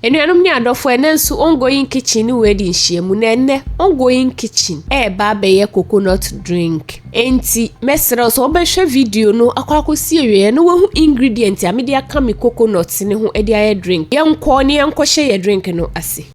Enuanom ni adofo enenso ongoing kitchen wedding hyiamu na enne ongoing kitchen ba beye coconut drink. Enti mesere so obehwe video no akwakosi ewe no wahu ingredient amede aka me coconut ne ho ede aye drink. Yenko ne yenko hye ye drink no ase.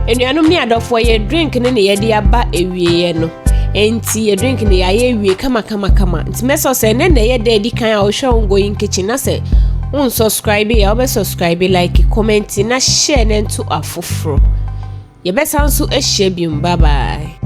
Enuanom ni adofo ye drink ne ye de aba ewieye no. Enti ye drink ne ye ewie kama. Nti meso se ne ye de di kan a wo hwe ongoing kitchen na se unsubscribe ya obe subscribe, like, comment na share ne nto afoforo. Ye besanso ehye bium. Bye bye.